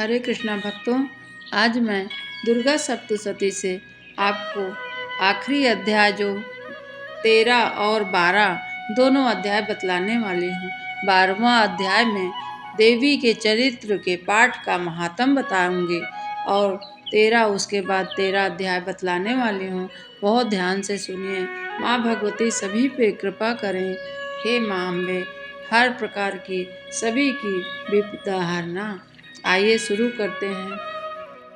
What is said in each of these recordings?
हरे कृष्णा भक्तों, आज मैं दुर्गा सप्तशती से आपको आखिरी अध्याय जो 13 और 12 दोनों अध्याय बतलाने वाली हूँ। 12वां अध्याय में देवी के चरित्र के पाठ का महात्म बताऊंगी और 13 उसके बाद 13 अध्याय बतलाने वाली हूँ। बहुत ध्यान से सुनिए। माँ भगवती सभी पे कृपा करें। हे माँ अम्बे, हर प्रकार की सभी की विपदा हरना। आइए शुरू करते हैं।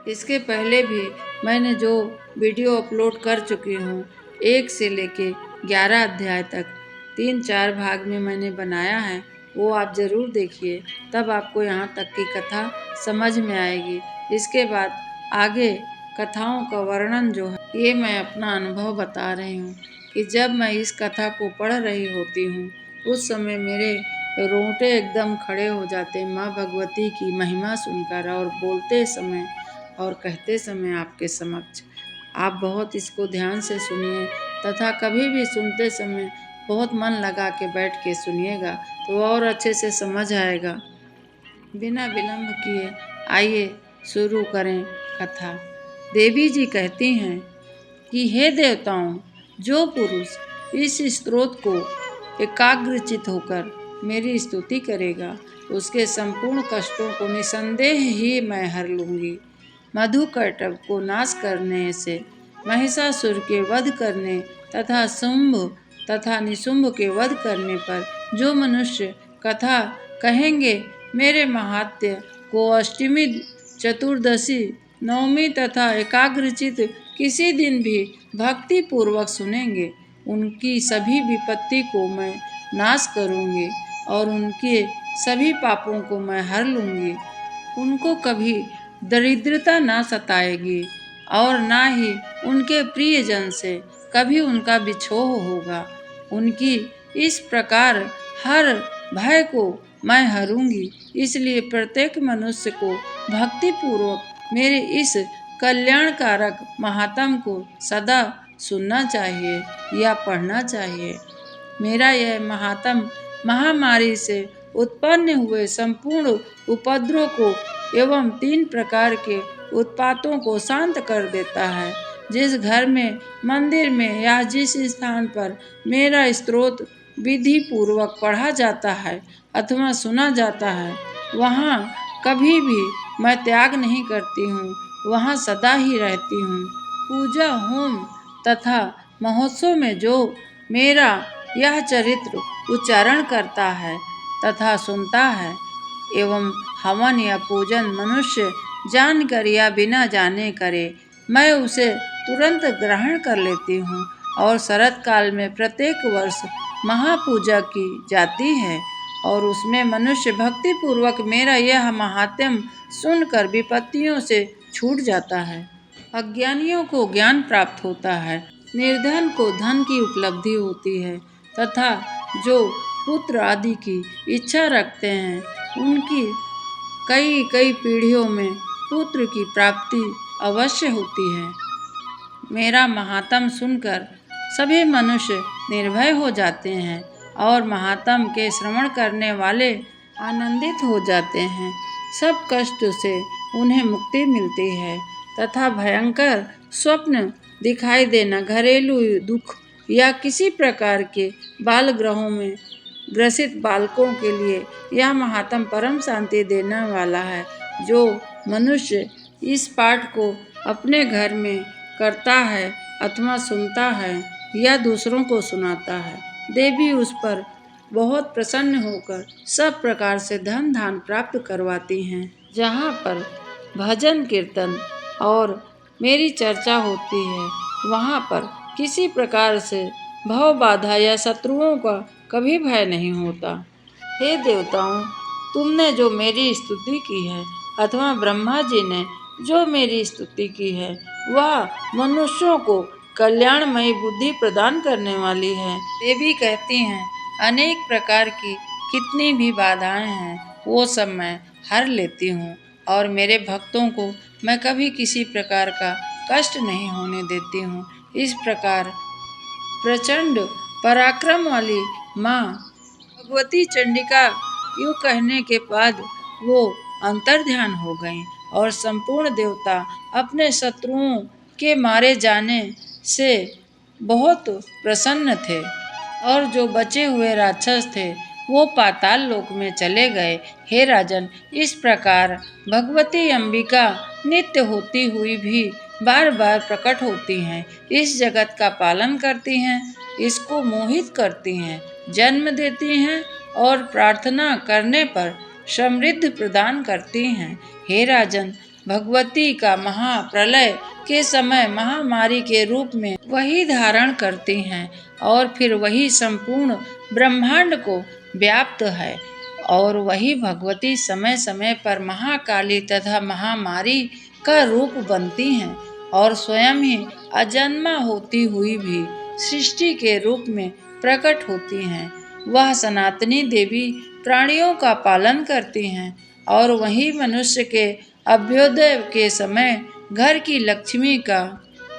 इसके पहले भी मैंने जो वीडियो अपलोड कर चुकी हूँ 1 से लेके 11 अध्याय तक 3-4 भाग में मैंने बनाया है, वो आप ज़रूर देखिए, तब आपको यहाँ तक की कथा समझ में आएगी। इसके बाद आगे कथाओं का वर्णन जो है ये मैं अपना अनुभव बता रही हूँ कि जब मैं इस कथा को पढ़ रही होती हूँ उस समय मेरे रोंगटे एकदम खड़े हो जाते माँ भगवती की महिमा सुनकर और बोलते समय और कहते समय आपके समक्ष। आप बहुत इसको ध्यान से सुनिए तथा कभी भी सुनते समय बहुत मन लगा के बैठ के सुनिएगा तो और अच्छे से समझ आएगा। बिना विलंब किए आइए शुरू करें कथा। देवी जी कहती हैं कि हे देवताओं, जो पुरुष इस स्तोत्र को एकाग्रचित होकर मेरी स्तुति करेगा उसके संपूर्ण कष्टों को निसंदेह ही मैं हर लूँगी। मधुकैटभ को नाश करने से, महिषासुर के वध करने तथा शुंभ तथा निशुंभ के वध करने पर जो मनुष्य कथा कहेंगे मेरे महात्म्य को अष्टमी, चतुर्दशी, नवमी तथा एकाग्रचित किसी दिन भी भक्ति पूर्वक सुनेंगे, उनकी सभी विपत्ति को मैं नाश करूंगी और उनके सभी पापों को मैं हर लूंगी। उनको कभी दरिद्रता ना सताएगी और ना ही उनके प्रियजन से कभी उनका बिछोह होगा। उनकी इस प्रकार हर भय को मैं हरूंगी। इसलिए प्रत्येक मनुष्य को भक्ति पूर्वक मेरे इस कल्याणकारक महात्म को सदा सुनना चाहिए या पढ़ना चाहिए। मेरा यह महात्म महामारी से उत्पन्न हुए संपूर्ण उपद्रव को एवं 3 प्रकार के उत्पातों को शांत कर देता है। जिस घर में, मंदिर में या जिस स्थान पर मेरा स्तोत्र विधि पूर्वक पढ़ा जाता है अथवा सुना जाता है, वहाँ कभी भी मैं त्याग नहीं करती हूँ, वहाँ सदा ही रहती हूँ। पूजा, होम तथा महोत्सव में जो मेरा यह चरित्र उच्चारण करता है तथा सुनता है एवं हवन या पूजन मनुष्य जानकर या बिना जाने करे, मैं उसे तुरंत ग्रहण कर लेती हूँ। और शरत काल में प्रत्येक वर्ष महापूजा की जाती है और उसमें मनुष्य भक्ति पूर्वक मेरा यह महात्म्य सुनकर विपत्तियों से छूट जाता है। अज्ञानियों को ज्ञान प्राप्त होता है, निर्धन को धन की उपलब्धि होती है तथा जो पुत्र आदि की इच्छा रखते हैं उनकी कई कई पीढ़ियों में पुत्र की प्राप्ति अवश्य होती है। मेरा महात्म सुनकर सभी मनुष्य निर्भय हो जाते हैं और महात्म के श्रवण करने वाले आनंदित हो जाते हैं। सब कष्ट से उन्हें मुक्ति मिलती है तथा भयंकर स्वप्न दिखाई देना, घरेलू दुख या किसी प्रकार के बाल ग्रहों में ग्रसित बालकों के लिए यह महात्म परम शांति देने वाला है। जो मनुष्य इस पाठ को अपने घर में करता है अथवा सुनता है या दूसरों को सुनाता है, देवी उस पर बहुत प्रसन्न होकर सब प्रकार से धन धान प्राप्त करवाती हैं। जहाँ पर भजन कीर्तन और मेरी चर्चा होती है वहाँ पर किसी प्रकार से भव बाधा या शत्रुओं का कभी भय नहीं होता। हे देवताओं, तुमने जो मेरी स्तुति की है अथवा ब्रह्मा जी ने जो मेरी स्तुति की है वह मनुष्यों को कल्याणमयी बुद्धि प्रदान करने वाली है। देवी कहती हैं अनेक प्रकार की कितनी भी बाधाएं हैं वो सब मैं हर लेती हूँ और मेरे भक्तों को मैं कभी किसी प्रकार का कष्ट नहीं होने देती हूँ। इस प्रकार प्रचंड पराक्रम वाली माँ भगवती चंडिका यूँ कहने के बाद वो अंतर्ध्यान हो गईं और संपूर्ण देवता अपने शत्रुओं के मारे जाने से बहुत प्रसन्न थे और जो बचे हुए राक्षस थे वो पाताल लोक में चले गए। हे राजन, इस प्रकार भगवती अंबिका नित्य होती हुई भी बार बार प्रकट होती हैं, इस जगत का पालन करती हैं, इसको मोहित करती हैं, जन्म देती हैं और प्रार्थना करने पर समृद्धि प्रदान करती हैं। हे राजन, भगवती का महाप्रलय के समय महामारी के रूप में वही धारण करती हैं और फिर वही संपूर्ण ब्रह्मांड को व्याप्त है और वही भगवती समय समय पर महाकाली तथा महामारी का रूप बनती हैं और स्वयं ही अजन्मा होती हुई भी सृष्टि के रूप में प्रकट होती हैं। वह सनातनी देवी प्राणियों का पालन करती हैं और वही मनुष्य के अभ्युदय के समय घर की लक्ष्मी का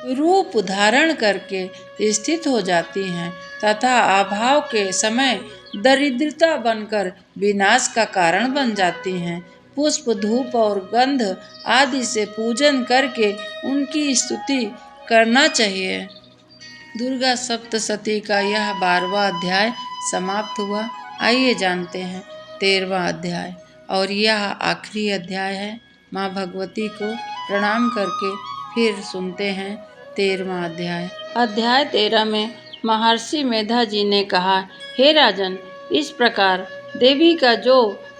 रूप धारण करके स्थित हो जाती हैं तथा अभाव के समय दरिद्रता बनकर विनाश का कारण बन जाती हैं। पुष्प, धूप और गंध आदि से पूजन करके उनकी स्तुति करना चाहिए। दुर्गा सप्तशती का यह 12वां अध्याय समाप्त हुआ। आइए जानते हैं 13वां अध्याय, और यह आखिरी अध्याय है। माँ भगवती को प्रणाम करके फिर सुनते हैं 13वां अध्याय। अध्याय 13 में महर्षि मेधा जी ने कहा, हे राजन, इस प्रकार देवी का जो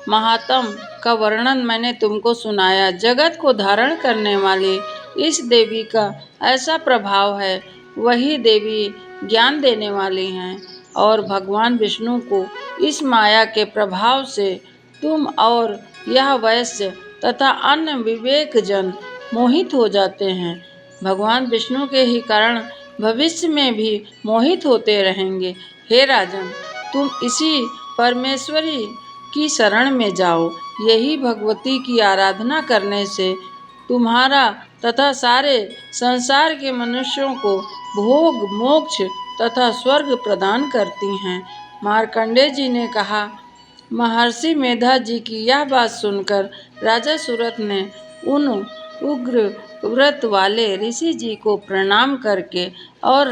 महात्म का वर्णन मैंने तुमको सुनाया, जगत को धारण करने वाली इस देवी का ऐसा प्रभाव है। वही देवी ज्ञान देने वाली हैं और भगवान विष्णु को इस माया के प्रभाव से तुम और यह वैश्य तथा अन्य विवेक जन मोहित हो जाते हैं। भगवान विष्णु के ही कारण भविष्य में भी मोहित होते रहेंगे। हे राजन, तुम इसी परमेश्वरी की शरण में जाओ। यही भगवती की आराधना करने से तुम्हारा तथा सारे संसार के मनुष्यों को भोग, मोक्ष तथा स्वर्ग प्रदान करती हैं। मार्कंडेय जी ने कहा, महर्षि मेधा जी की यह बात सुनकर राजा सूरत ने उन उग्र व्रत वाले ऋषि जी को प्रणाम करके और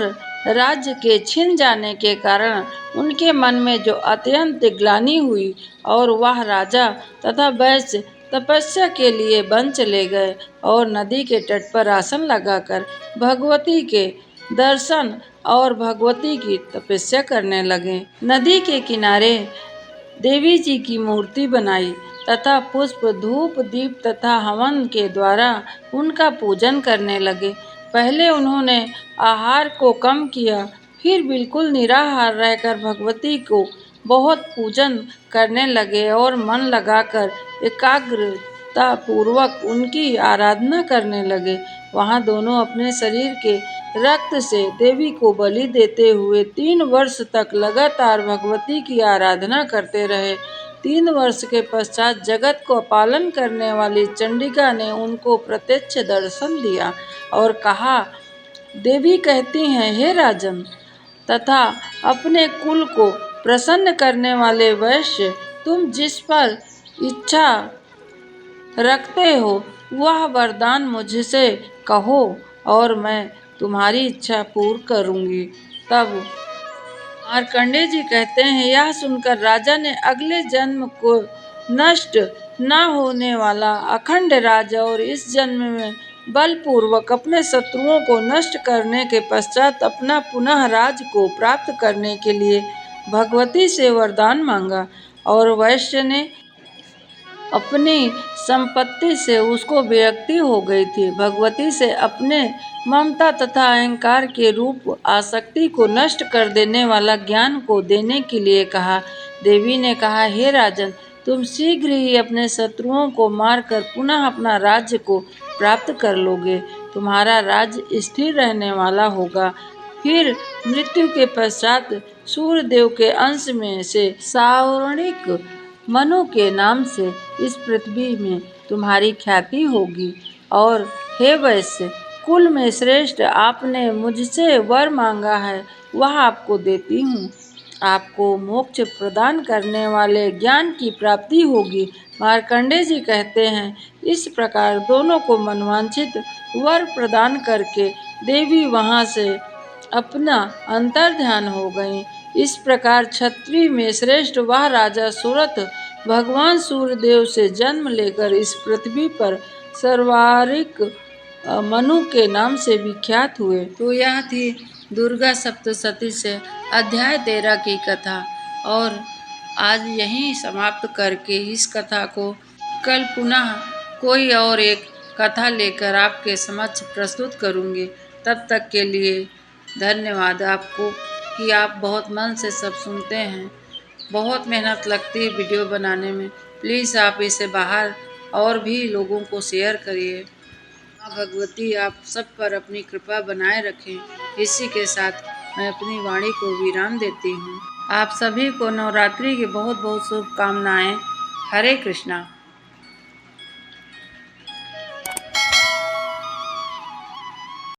राज्य के छिन जाने के कारण उनके मन में जो अत्यंत ग्लानि हुई और वह राजा तथा वैश्य तपस्या के लिए वन चले गए और नदी के तट पर आसन लगाकर भगवती के दर्शन और भगवती की तपस्या करने लगे। नदी के किनारे देवी जी की मूर्ति बनाई तथा पुष्प, धूप, दीप तथा हवन के द्वारा उनका पूजन करने लगे। पहले उन्होंने आहार को कम किया, फिर बिल्कुल निराहार रहकर भगवती को बहुत पूजन करने लगे और मन लगाकर एकाग्रता पूर्वक उनकी आराधना करने लगे। वहाँ दोनों अपने शरीर के रक्त से देवी को बलि देते हुए 3 वर्ष तक लगातार भगवती की आराधना करते रहे। 3 वर्ष के पश्चात जगत को पालन करने वाली चंडिका ने उनको प्रत्यक्ष दर्शन दिया और कहा, देवी कहती हैं, हे राजन तथा अपने कुल को प्रसन्न करने वाले वैश्य, तुम जिस पर इच्छा रखते हो वह वरदान मुझसे कहो और मैं तुम्हारी इच्छा पूर्ण करूंगी। तब मार्कंडेय जी कहते हैं, यह सुनकर राजा ने अगले जन्म को नष्ट न होने वाला अखंड राज्य और इस जन्म में बलपूर्वक अपने शत्रुओं को नष्ट करने के पश्चात अपना पुनः राज को प्राप्त करने के लिए भगवती से वरदान मांगा और वैश्य ने अपनी संपत्ति से उसको विरक्ति हो गई थी। भगवती से अपने ममता तथा अहंकार के रूप आसक्ति को नष्ट कर देने वाला ज्ञान को देने के लिए कहा। देवी ने कहा, हे राजन, तुम शीघ्र ही अपने शत्रुओं को मारकर पुनः अपना राज्य को प्राप्त कर लोगे। तुम्हारा राज्य स्थिर रहने वाला होगा। फिर मृत्यु के पश्चात सूर्यदेव के अंश में से सावर्णिक मनु के नाम से इस पृथ्वी में तुम्हारी ख्याति होगी। और हे वैश्य, कुल में श्रेष्ठ, आपने मुझसे वर मांगा है वह आपको देती हूँ। आपको मोक्ष प्रदान करने वाले ज्ञान की प्राप्ति होगी। मार्कंडेय जी कहते हैं, इस प्रकार दोनों को मनवांछित वर प्रदान करके देवी वहां से अपना अंतर्ध्यान हो गई। इस प्रकार क्षत्रिय में श्रेष्ठ वह राजा सुरथ भगवान सूर्यदेव से जन्म लेकर इस पृथ्वी पर सर्वारिक मनु के नाम से विख्यात हुए। तो यह थी दुर्गा सप्तशती से अध्याय 13 की कथा, और आज यहीं समाप्त करके इस कथा को कल पुनः कोई और एक कथा लेकर आपके समक्ष प्रस्तुत करूँगी। तब तक के लिए धन्यवाद आपको कि आप बहुत मन से सब सुनते हैं। बहुत मेहनत लगती है वीडियो बनाने में। प्लीज़ आप इसे बाहर और भी लोगों को शेयर करिए। माँ भगवती आप सब पर अपनी कृपा बनाए रखें। इसी के साथ मैं अपनी वाणी को विराम देती हूँ। आप सभी को नवरात्रि की बहुत बहुत शुभकामनाएं। हरे कृष्णा।